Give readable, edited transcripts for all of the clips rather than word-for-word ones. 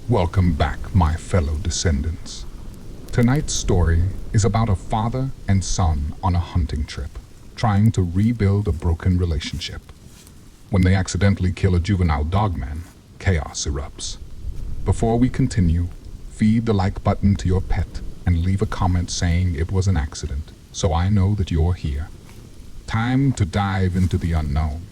Welcome back, my fellow descendants. Tonight's story is about a father and son on a hunting trip, trying to rebuild a broken relationship. When they accidentally kill a juvenile dogman, chaos erupts. Before we continue, feed the like button to your pet and leave a comment saying it was an accident, so I know that you're here. Time to dive into the unknown.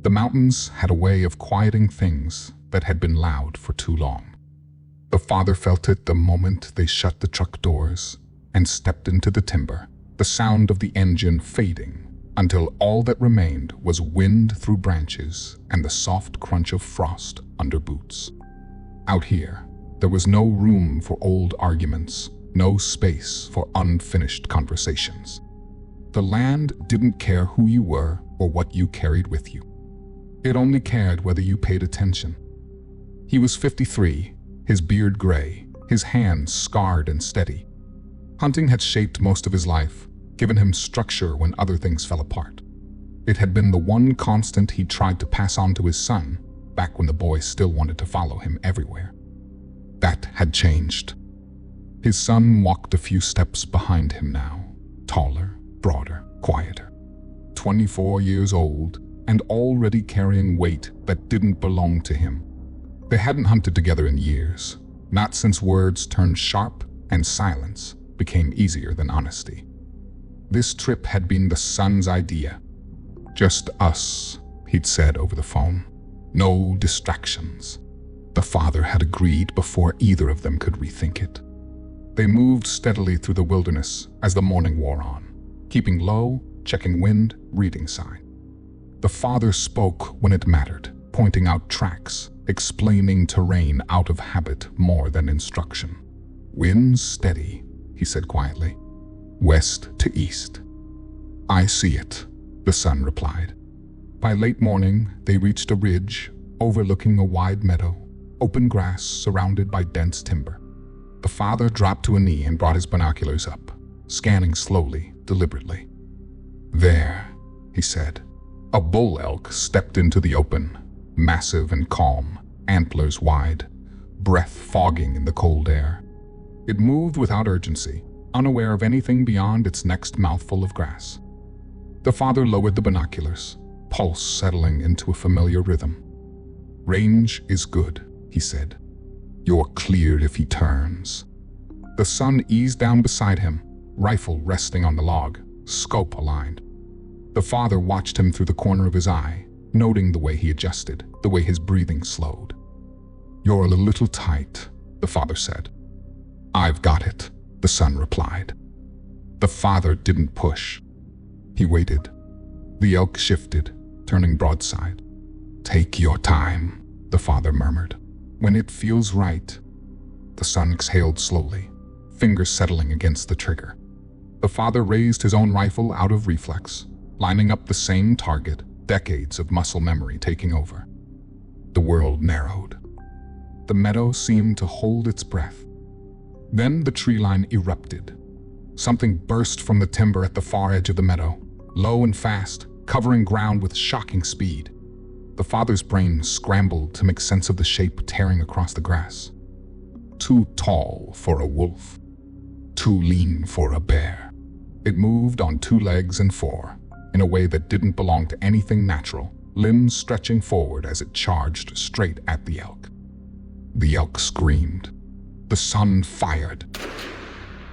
The mountains had a way of quieting things that had been loud for too long. The father felt it the moment they shut the truck doors and stepped into the timber, the sound of the engine fading until all that remained was wind through branches and the soft crunch of frost under boots. Out here, there was no room for old arguments, no space for unfinished conversations. The land didn't care who you were or what you carried with you. It only cared whether you paid attention. He was 53, his beard gray, his hands scarred and steady. Hunting had shaped most of his life, given him structure when other things fell apart. It had been the one constant he tried to pass on to his son, back when the boy still wanted to follow him everywhere. That had changed. His son walked a few steps behind him now, taller, broader, quieter. 24 years old, and already carrying weight that didn't belong to him. They hadn't hunted together in years, not since words turned sharp and silence became easier than honesty. This trip had been the son's idea. Just us, he'd said over the phone. No distractions. The father had agreed before either of them could rethink it. They moved steadily through the wilderness as the morning wore on, keeping low, checking wind, reading signs. The father spoke when it mattered, pointing out tracks, explaining terrain out of habit more than instruction. Winds steady, he said quietly. West to east. I see it, the son replied. By late morning, they reached a ridge overlooking a wide meadow, open grass surrounded by dense timber. The father dropped to a knee and brought his binoculars up, scanning slowly, deliberately. There, he said. A bull elk stepped into the open, massive and calm, antlers wide, breath fogging in the cold air. It moved without urgency, unaware of anything beyond its next mouthful of grass. The father lowered the binoculars, pulse settling into a familiar rhythm. Range is good, he said. You're cleared if he turns. The son eased down beside him, rifle resting on the log, scope aligned. The father watched him through the corner of his eye, noting the way he adjusted, the way his breathing slowed. You're a little tight, the father said. I've got it, the son replied. The father didn't push. He waited. The elk shifted, turning broadside. Take your time, the father murmured. When it feels right. The son exhaled slowly, fingers settling against the trigger. The father raised his own rifle out of reflex, lining up the same target, decades of muscle memory taking over. The world narrowed. The meadow seemed to hold its breath. Then the tree line erupted. Something burst from the timber at the far edge of the meadow, low and fast, covering ground with shocking speed. The father's brain scrambled to make sense of the shape tearing across the grass. Too tall for a wolf. Too lean for a bear. It moved on two legs and four, in a way that didn't belong to anything natural, limbs stretching forward as it charged straight at the elk. The elk screamed. The son fired.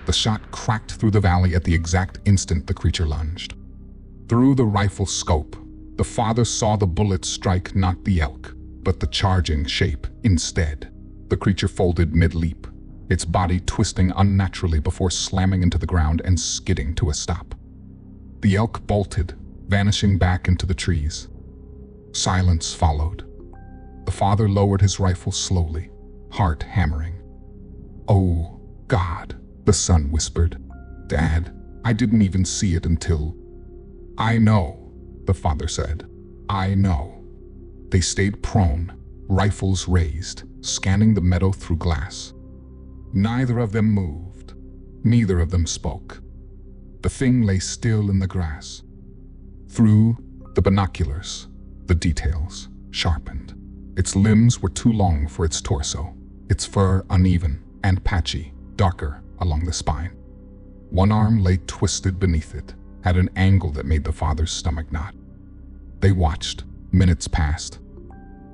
The shot cracked through the valley at the exact instant the creature lunged. Through the rifle scope, the father saw the bullet strike not the elk, but the charging shape instead. The creature folded mid-leap, its body twisting unnaturally before slamming into the ground and skidding to a stop. The elk bolted, vanishing back into the trees. Silence followed. The father lowered his rifle slowly, heart hammering. Oh, God, the son whispered. Dad, I didn't even see it until... I know, the father said. I know. They stayed prone, rifles raised, scanning the meadow through glass. Neither of them moved. Neither of them spoke. The thing lay still in the grass. Through the binoculars, the details, sharpened. Its limbs were too long for its torso, its fur uneven and patchy, darker along the spine. One arm lay twisted beneath it, at an angle that made the father's stomach knot. They watched. Minutes passed.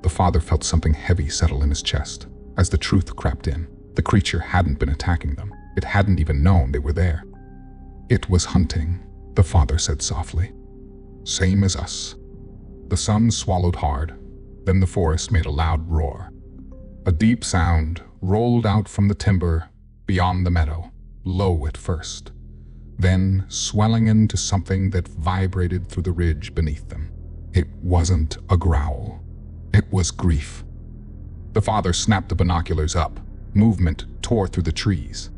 The father felt something heavy settle in his chest. As the truth crept in, the creature hadn't been attacking them. It hadn't even known they were there. It was hunting, the father said softly. Same as us. The son swallowed hard. Then the forest made a loud roar. A deep sound rolled out from the timber beyond the meadow, low at first, then swelling into something that vibrated through the ridge beneath them. It wasn't a growl. It was grief. The father snapped the binoculars up. Movement tore through the trees.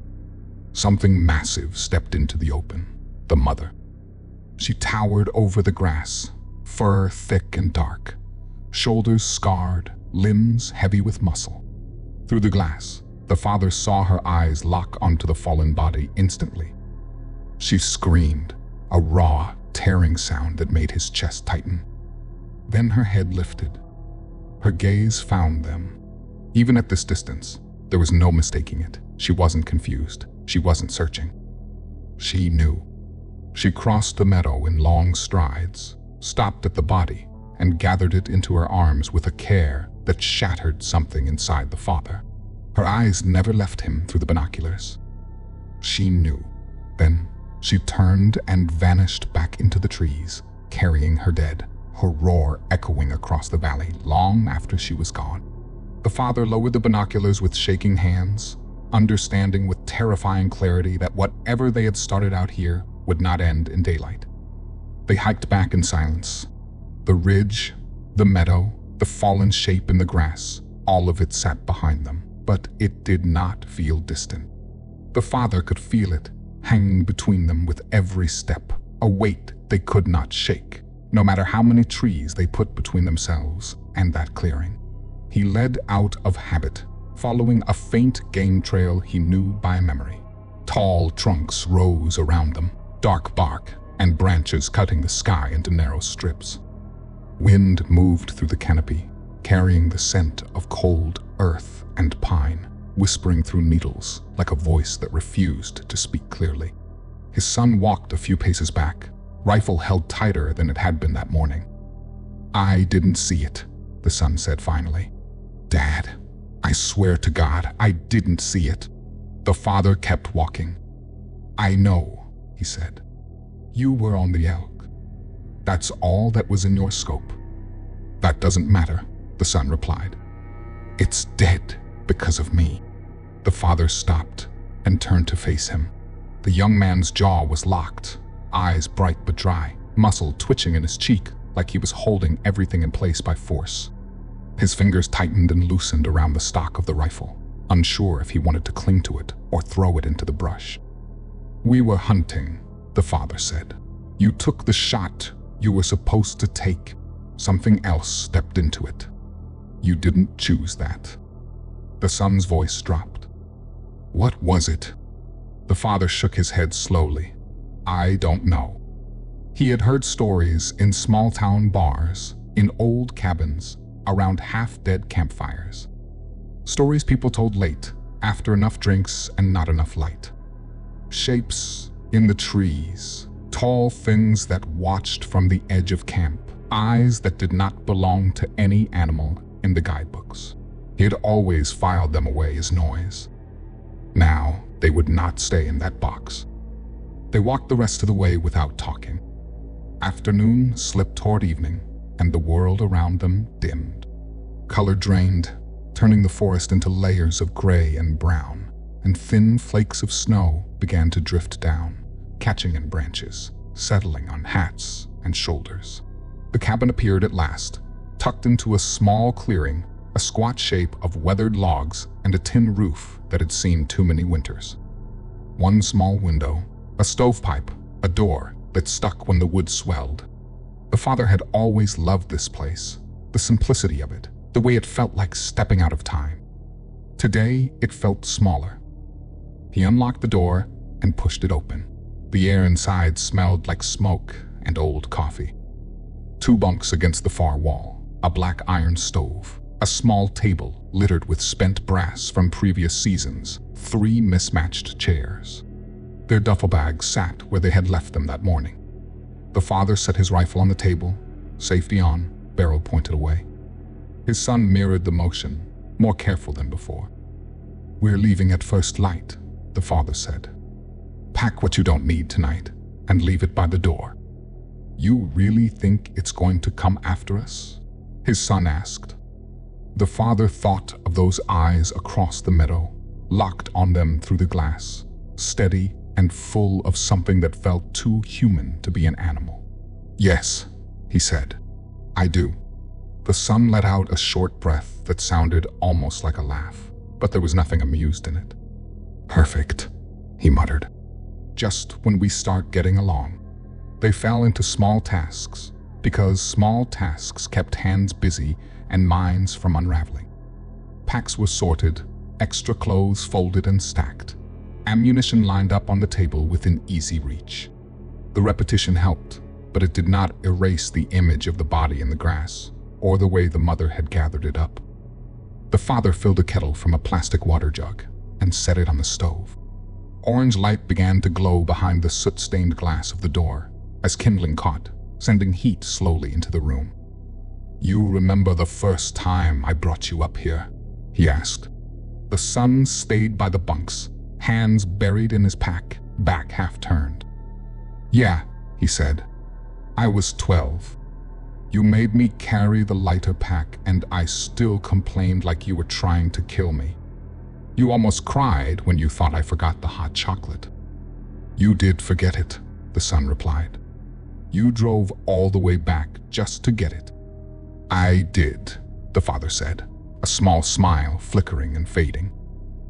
Something massive stepped into the open. The mother. She towered over the grass, fur thick and dark, shoulders scarred, limbs heavy with muscle. Through the glass, the father saw her eyes lock onto the fallen body instantly. She screamed, a raw, tearing sound that made his chest tighten. Then her head lifted. Her gaze found them. Even at this distance, there was no mistaking it. She wasn't confused. She wasn't searching. She knew. She crossed the meadow in long strides, stopped at the body, and gathered it into her arms with a care that shattered something inside the father. Her eyes never left him through the binoculars. She knew. Then she turned and vanished back into the trees, carrying her dead, her roar echoing across the valley long after she was gone. The father lowered the binoculars with shaking hands, understanding with terrifying clarity that whatever they had started out here would not end in daylight. They hiked back in silence. The ridge, the meadow, the fallen shape in the grass, all of it sat behind them, but it did not feel distant. The father could feel it, hanging between them with every step, a weight they could not shake, no matter how many trees they put between themselves and that clearing. He led out of habit, following a faint game trail he knew by memory. Tall trunks rose around them, dark bark and branches cutting the sky into narrow strips. Wind moved through the canopy, carrying the scent of cold earth and pine, whispering through needles like a voice that refused to speak clearly. His son walked a few paces back, rifle held tighter than it had been that morning. I didn't see it, the son said finally. Dad, I swear to God, I didn't see it. The father kept walking. I know, he said. You were on the elk. That's all that was in your scope. That doesn't matter, the son replied. It's dead because of me. The father stopped and turned to face him. The young man's jaw was locked, eyes bright but dry, muscle twitching in his cheek like he was holding everything in place by force. His fingers tightened and loosened around the stock of the rifle, unsure if he wanted to cling to it or throw it into the brush. We were hunting, the father said. You took the shot you were supposed to take. Something else stepped into it. You didn't choose that. The son's voice dropped. What was it? The father shook his head slowly. I don't know. He had heard stories in small-town bars, in old cabins, around half-dead campfires. Stories people told late, after enough drinks and not enough light. Shapes in the trees, tall things that watched from the edge of camp, eyes that did not belong to any animal in the guidebooks. He had always filed them away as noise. Now, they would not stay in that box. They walked the rest of the way without talking. Afternoon slipped toward evening, and the world around them dimmed. Color drained, turning the forest into layers of gray and brown, and thin flakes of snow began to drift down, catching in branches, settling on hats and shoulders. The cabin appeared at last, tucked into a small clearing, a squat shape of weathered logs and a tin roof that had seen too many winters. One small window, a stovepipe, a door that stuck when the wood swelled. The father had always loved this place, the simplicity of it, the way it felt like stepping out of time. Today, it felt smaller. He unlocked the door and pushed it open. The air inside smelled like smoke and old coffee. Two bunks against the far wall, a black iron stove, a small table littered with spent brass from previous seasons, 3 mismatched chairs. Their duffel bags sat where they had left them that morning. The father set his rifle on the table, safety on, barrel pointed away. His son mirrored the motion, more careful than before. "We're leaving at first light," the father said. "Pack what you don't need tonight and leave it by the door." "You really think it's going to come after us?" his son asked. The father thought of those eyes across the meadow, locked on them through the glass, steady and full of something that felt too human to be an animal. "Yes," he said, "I do." The son let out a short breath that sounded almost like a laugh, but there was nothing amused in it. "Perfect," he muttered. "Just when we start getting along." They fell into small tasks, because small tasks kept hands busy and minds from unraveling. Packs were sorted, extra clothes folded and stacked, ammunition lined up on the table within easy reach. The repetition helped, but it did not erase the image of the body in the grass, or the way the mother had gathered it up. The father filled a kettle from a plastic water jug and set it on the stove. Orange light began to glow behind the soot-stained glass of the door as kindling caught, sending heat slowly into the room. "You remember the first time I brought you up here?" he asked. The son stayed by the bunks, hands buried in his pack, back half turned. "Yeah," he said. "I was 12. You made me carry the lighter pack and I still complained like you were trying to kill me. You almost cried when you thought I forgot the hot chocolate." "You did forget it," the son replied. "You drove all the way back just to get it." "I did," the father said, a small smile flickering and fading.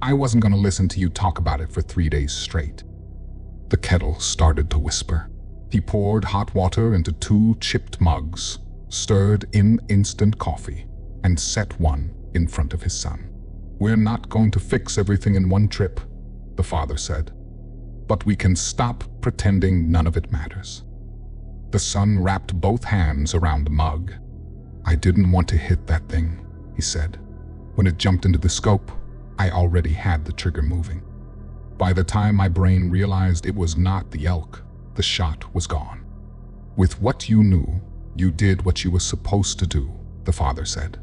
"I wasn't going to listen to you talk about it for 3 days straight." The kettle started to whisper. He poured hot water into 2 chipped mugs, stirred in instant coffee, and set one in front of his son. "We're not going to fix everything in one trip," the father said, "but we can stop pretending none of it matters." The son wrapped both hands around the mug. "I didn't want to hit that thing," he said. "When it jumped into the scope, I already had the trigger moving. By the time my brain realized it was not the elk, the shot was gone." "With what you knew, you did what you were supposed to do," the father said.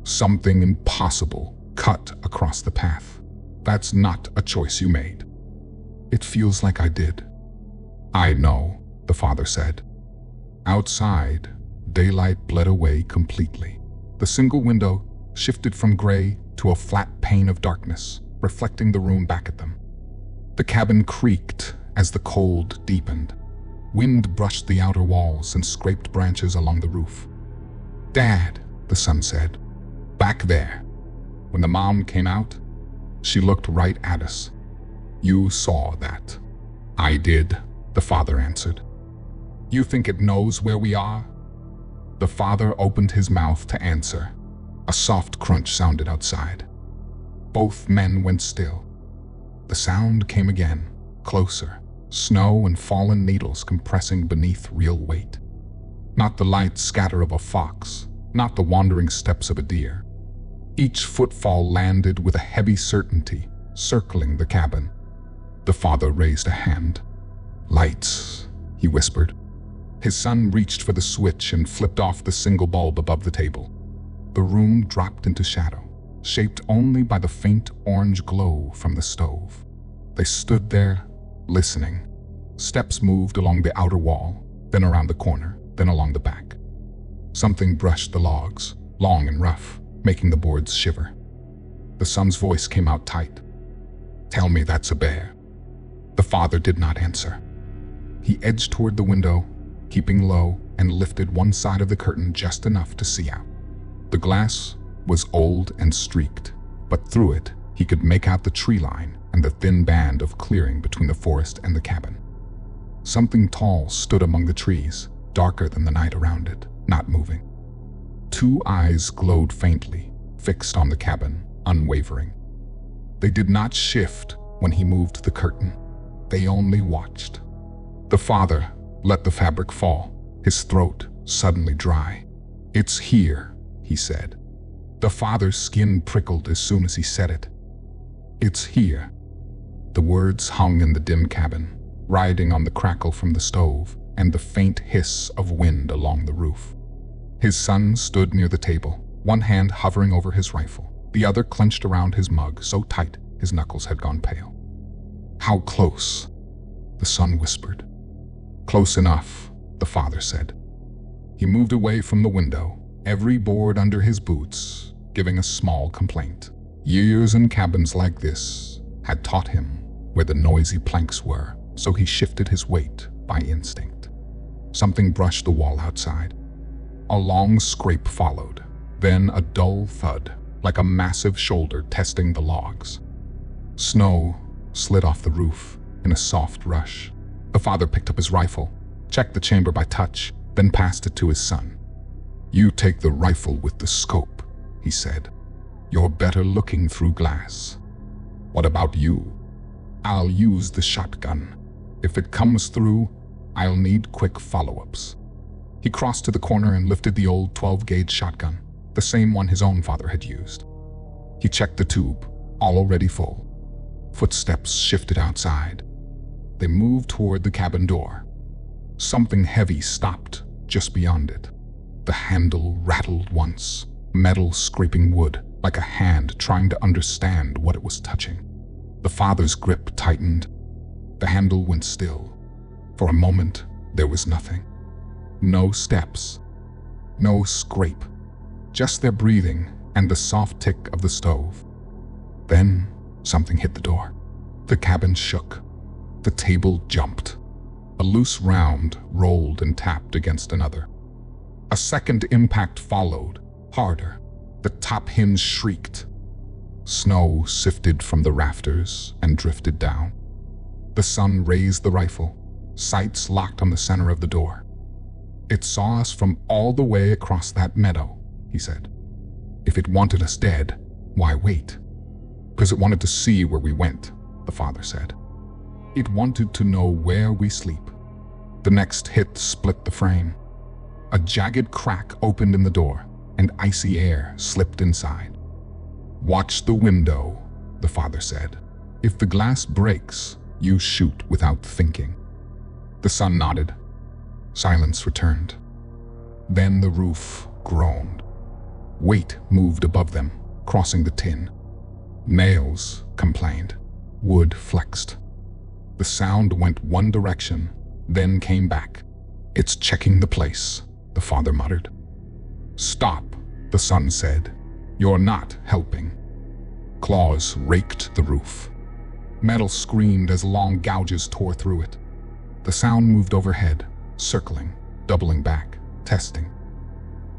"Something impossible cut across the path. That's not a choice you made." "It feels like I did." "I know," the father said. Outside, daylight bled away completely. The single window shifted from gray to a flat pane of darkness, reflecting the room back at them. The cabin creaked as the cold deepened. Wind brushed the outer walls and scraped branches along the roof. "Dad," the son said, "back there." When the mom came out, she looked right at us. "You saw that." "I did," the father answered. "You think it knows where we are?" The father opened his mouth to answer. A soft crunch sounded outside. Both men went still. The sound came again, closer, snow and fallen needles compressing beneath real weight. Not the light scatter of a fox, not the wandering steps of a deer. Each footfall landed with a heavy certainty, circling the cabin. The father raised a hand. "Lights," he whispered. His son reached for the switch and flipped off the single bulb above the table. The room dropped into shadow, shaped only by the faint orange glow from the stove. They stood there, listening. Steps moved along the outer wall, then around the corner, then along the back. Something brushed the logs, long and rough, making the boards shiver. The son's voice came out tight. "Tell me that's a bear." The father did not answer. He edged toward the window, keeping low, and lifted one side of the curtain just enough to see out. The glass was old and streaked, but through it he could make out the tree line and the thin band of clearing between the forest and the cabin. Something tall stood among the trees, darker than the night around it, not moving. 2 eyes glowed faintly, fixed on the cabin, unwavering. They did not shift when he moved the curtain. They only watched. The father let the fabric fall, his throat suddenly dry. "It's here," he said. The father's skin prickled as soon as he said it. "It's here." The words hung in the dim cabin, riding on the crackle from the stove and the faint hiss of wind along the roof. His son stood near the table, one hand hovering over his rifle, the other clenched around his mug so tight his knuckles had gone pale. "How close?" the son whispered. "Close enough," the father said. He moved away from the window, every board under his boots giving a small complaint. Years in cabins like this had taught him where the noisy planks were, so he shifted his weight by instinct. Something brushed the wall outside. A long scrape followed, then a dull thud, like a massive shoulder testing the logs. Snow slid off the roof in a soft rush. The father picked up his rifle, checked the chamber by touch, then passed it to his son. "You take the rifle with the scope," he said. "You're better looking through glass." "What about you?" "I'll use the shotgun. If it comes through, I'll need quick follow-ups." He crossed to the corner and lifted the old 12-gauge shotgun, the same one his own father had used. He checked the tube, already full. Footsteps shifted outside. They moved toward the cabin door. Something heavy stopped just beyond it. The handle rattled once, metal scraping wood, like a hand trying to understand what it was touching. The father's grip tightened. The handle went still. For a moment, there was nothing. No steps. No scrape. Just their breathing and the soft tick of the stove. Then, something hit the door. The cabin shook. The table jumped. A loose round rolled and tapped against another. A second impact followed, harder. The top hinge shrieked. Snow sifted from the rafters and drifted down. The son raised the rifle, sights locked on the center of the door. "It saw us from all the way across that meadow," he said. "If it wanted us dead, why wait?" "'Cause it wanted to see where we went," the father said. "It wanted to know where we sleep." The next hit split the frame. A jagged crack opened in the door, and icy air slipped inside. "Watch the window," the father said. "If the glass breaks, you shoot without thinking." The son nodded. Silence returned. Then the roof groaned. Weight moved above them, crossing the tin. Nails complained. Wood flexed. The sound went one direction, then came back. "It's checking the place," the father muttered. "Stop," the son said. "You're not helping." Claws raked the roof. Metal screamed as long gouges tore through it. The sound moved overhead, circling, doubling back, testing.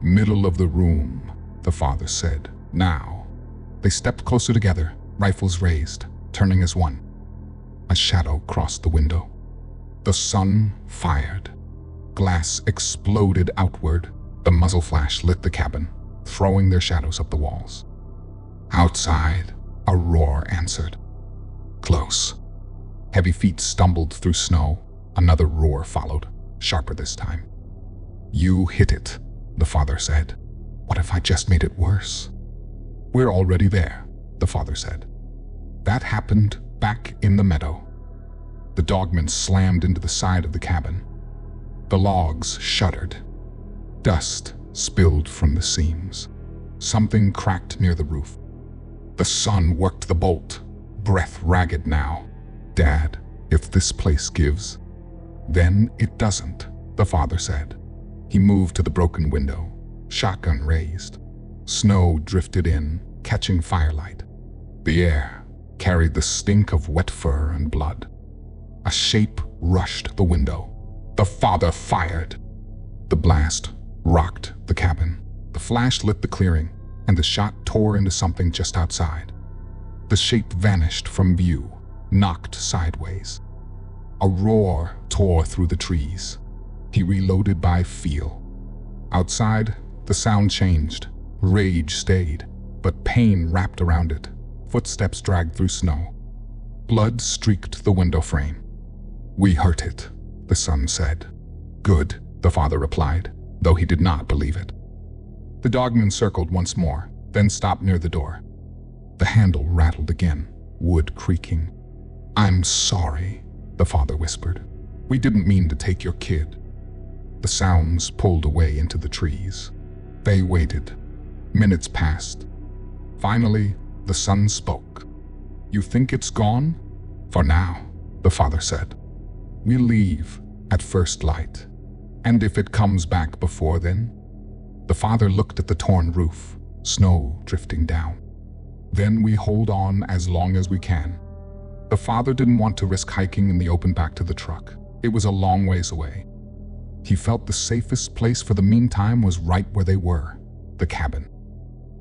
"Middle of the room," the father said. "Now." They stepped closer together, rifles raised, turning as one. A shadow crossed the window. The son fired. Glass exploded outward. The muzzle flash lit the cabin, throwing their shadows up the walls. Outside, a roar answered. Close. Heavy feet stumbled through snow. Another roar followed, sharper this time. "You hit it," the father said. "What if I just made it worse?" "We're already there," the father said. That happened back in the meadow. The Dogman slammed into the side of the cabin. The logs shuddered. Dust spilled from the seams. Something cracked near the roof. The son worked the bolt, breath ragged now. "Dad, if this place gives..." "Then it doesn't," the father said. He moved to the broken window, shotgun raised. Snow drifted in, catching firelight. The air carried the stink of wet fur and blood. A shape rushed the window. The father fired. The blast rocked the cabin. The flash lit the clearing, and the shot tore into something just outside. The shape vanished from view, knocked sideways. A roar tore through the trees. He reloaded by feel. Outside, the sound changed. Rage stayed, but pain wrapped around it. Footsteps dragged through snow. Blood streaked the window frame. "We hurt it," the son said. "Good," the father replied, though he did not believe it. The dogman circled once more, then stopped near the door. The handle rattled again, wood creaking. "I'm sorry," the father whispered. "We didn't mean to take your kid." The sounds pulled away into the trees. They waited. Minutes passed. Finally, the son spoke. "You think it's gone?" "For now," the father said. "We'll leave at first light. And if it comes back before then?" The father looked at the torn roof, snow drifting down. "Then we hold on as long as we can." The father didn't want to risk hiking in the open back to the truck. It was a long ways away. He felt the safest place for the meantime was right where they were, the cabin.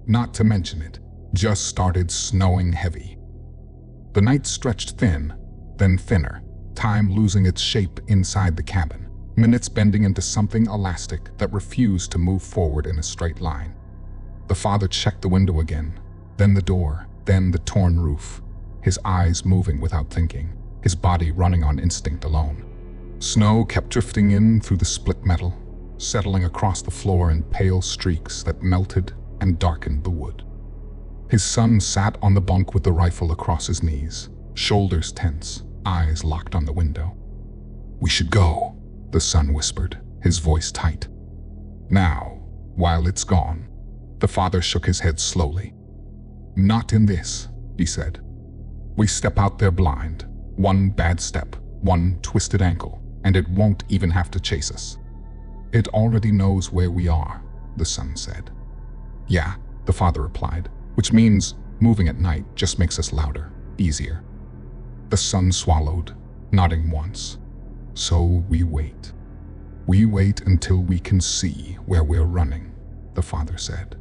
Not to mention it just started snowing heavy. The night stretched thin, then thinner, time losing its shape inside the cabin, minutes bending into something elastic that refused to move forward in a straight line. The father checked the window again, then the door, then the torn roof, his eyes moving without thinking, his body running on instinct alone. Snow kept drifting in through the split metal, settling across the floor in pale streaks that melted and darkened the wood. His son sat on the bunk with the rifle across his knees, shoulders tense, eyes locked on the window. "We should go," the son whispered, his voice tight. "Now, while it's gone." The father shook his head slowly. "Not in this," he said. "We step out there blind. One bad step, one twisted ankle, and it won't even have to chase us." "It already knows where we are," the son said. "Yeah," the father replied, "which means moving at night just makes us louder, easier." The son swallowed, nodding once. "So we wait. We wait until we can see where we're running," the father said.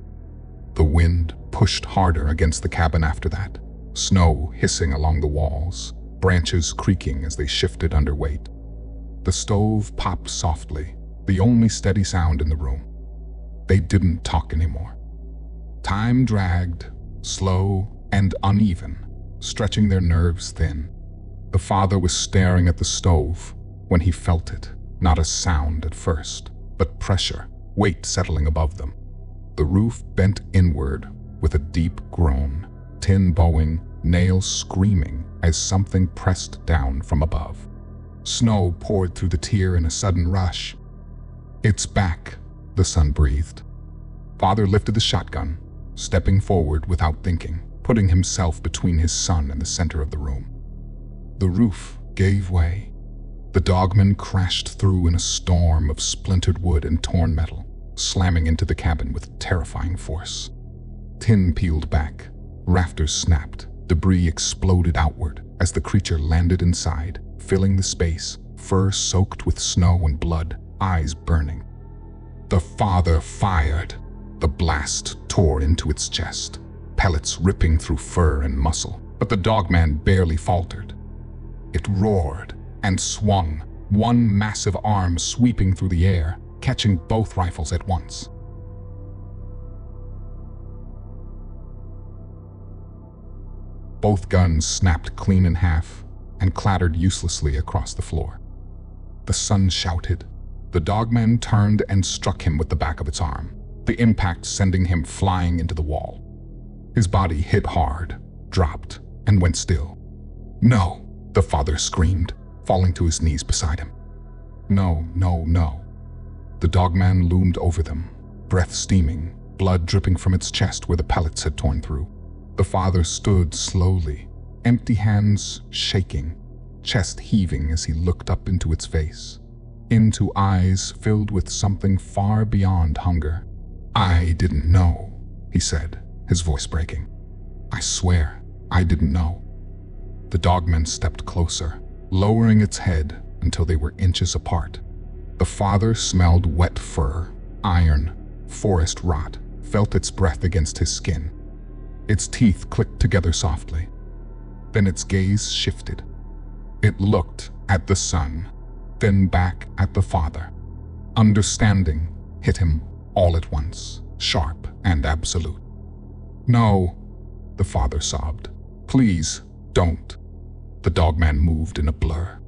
The wind pushed harder against the cabin after that, snow hissing along the walls, branches creaking as they shifted under weight. The stove popped softly, the only steady sound in the room. They didn't talk anymore. Time dragged, slow and uneven, stretching their nerves thin. The father was staring at the stove when he felt it, not a sound at first, but pressure, weight settling above them. The roof bent inward with a deep groan, tin bowing, nails screaming as something pressed down from above. Snow poured through the tier in a sudden rush. "It's back," the son breathed. Father lifted the shotgun, stepping forward without thinking, putting himself between his son and the center of the room. The roof gave way. The Dogman crashed through in a storm of splintered wood and torn metal, slamming into the cabin with terrifying force. Tin peeled back, rafters snapped, debris exploded outward as the creature landed inside, filling the space, fur soaked with snow and blood, eyes burning. The father fired. The blast tore into its chest, pellets ripping through fur and muscle, but the Dogman barely faltered. It roared and swung, one massive arm sweeping through the air, catching both rifles at once. Both guns snapped clean in half and clattered uselessly across the floor. The son shouted. The Dogman turned and struck him with the back of its arm, the impact sending him flying into the wall. His body hit hard, dropped, and went still. "No!" the father screamed, falling to his knees beside him. "No, no, no." The Dogman loomed over them, breath steaming, blood dripping from its chest where the pellets had torn through. The father stood slowly, empty hands shaking, chest heaving as he looked up into its face, into eyes filled with something far beyond hunger. "I didn't know," he said, his voice breaking. "I swear, I didn't know." The Dogman stepped closer, lowering its head until they were inches apart. The father smelled wet fur, iron, forest rot, felt its breath against his skin. Its teeth clicked together softly. Then its gaze shifted. It looked at the son, then back at the father. Understanding hit him all at once, sharp and absolute. "No," the father sobbed. "Please, don't." The Dogman moved in a blur.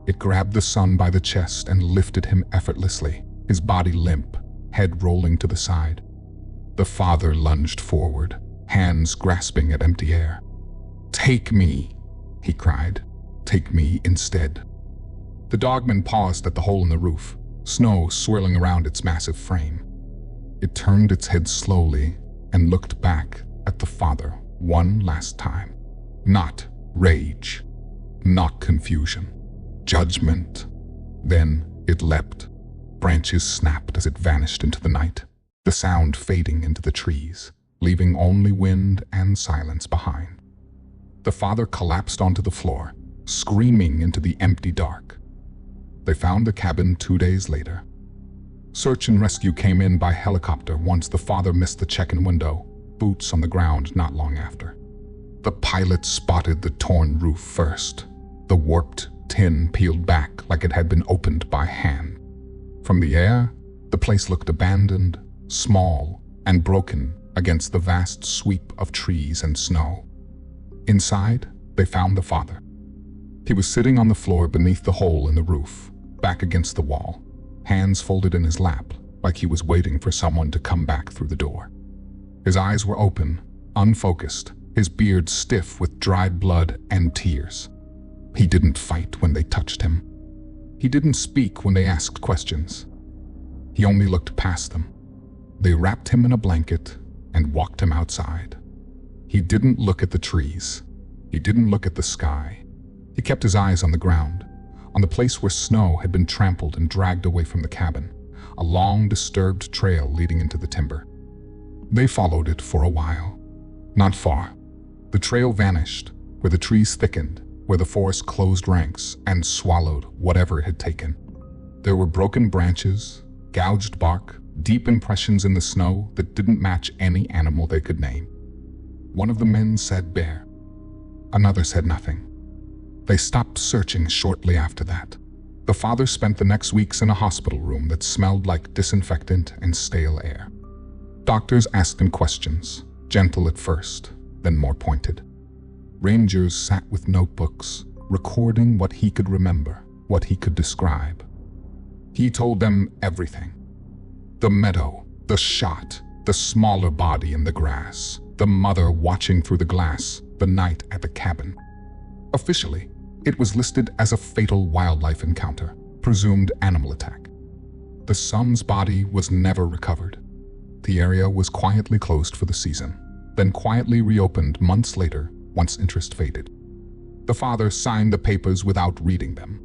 It grabbed the son by the chest and lifted him effortlessly, his body limp, head rolling to the side. The father lunged forward, hands grasping at empty air. "Take me," he cried. "Take me instead." The Dogman paused at the hole in the roof, snow swirling around its massive frame. It turned its head slowly and looked back at the father one last time. Not rage, not confusion, judgment. Then it leapt. Branches snapped as it vanished into the night, the sound fading into the trees, leaving only wind and silence behind. The father collapsed onto the floor, screaming into the empty dark. They found the cabin 2 days later. Search and rescue came in by helicopter once the father missed the check-in window, boots on the ground not long after. The pilot spotted the torn roof first, the warped tin peeled back like it had been opened by hand. From the air, the place looked abandoned, small, and broken against the vast sweep of trees and snow. Inside, they found the father. He was sitting on the floor beneath the hole in the roof, back against the wall, hands folded in his lap, like he was waiting for someone to come back through the door. His eyes were open, unfocused, his beard stiff with dried blood and tears. He didn't fight when they touched him. He didn't speak when they asked questions. He only looked past them. They wrapped him in a blanket and walked him outside. He didn't look at the trees. He didn't look at the sky. He kept his eyes on the ground, on the place where snow had been trampled and dragged away from the cabin, a long, disturbed trail leading into the timber. They followed it for a while. Not far. The trail vanished, where the trees thickened, where the forest closed ranks and swallowed whatever it had taken. There were broken branches, gouged bark, deep impressions in the snow that didn't match any animal they could name. One of the men said bear. Another said nothing. They stopped searching shortly after that. The father spent the next weeks in a hospital room that smelled like disinfectant and stale air. Doctors asked him questions, gentle at first, then more pointed. Rangers sat with notebooks, recording what he could remember, what he could describe. He told them everything. The meadow, the shot, the smaller body in the grass, the mother watching through the glass, the night at the cabin. Officially, it was listed as a fatal wildlife encounter, presumed animal attack. The son's body was never recovered. The area was quietly closed for the season, then quietly reopened months later once interest faded. The father signed the papers without reading them.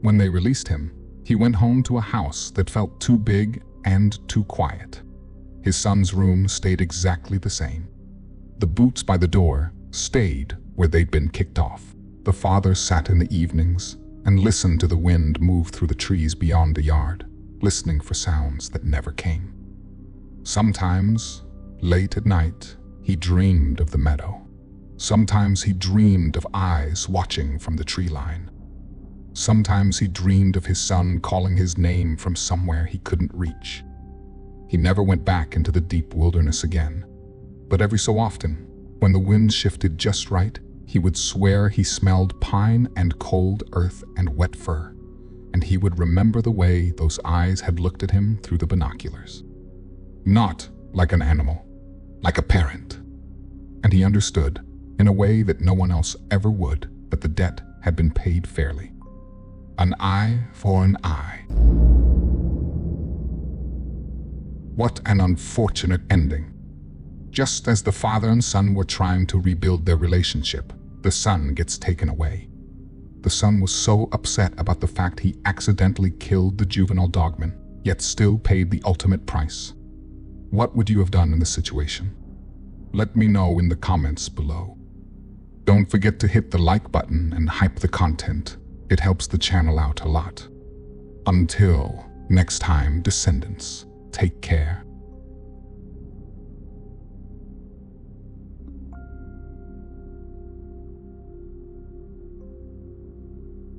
When they released him, he went home to a house that felt too big and too quiet. His son's room stayed exactly the same. The boots by the door stayed where they'd been kicked off. The father sat in the evenings and listened to the wind move through the trees beyond the yard, listening for sounds that never came. Sometimes, late at night, he dreamed of the meadow. Sometimes he dreamed of eyes watching from the tree line. Sometimes he dreamed of his son calling his name from somewhere he couldn't reach. He never went back into the deep wilderness again, but every so often, when the wind shifted just right, he would swear he smelled pine and cold earth and wet fur, and he would remember the way those eyes had looked at him through the binoculars. Not like an animal, like a parent. And he understood, in a way that no one else ever would, that the debt had been paid fairly. An eye for an eye. What an unfortunate ending. Just as the father and son were trying to rebuild their relationship, the son gets taken away. The son was so upset about the fact he accidentally killed the juvenile Dogman, yet still paid the ultimate price. What would you have done in this situation? Let me know in the comments below. Don't forget to hit the like button and hype the content. It helps the channel out a lot. Until next time, descendants, take care.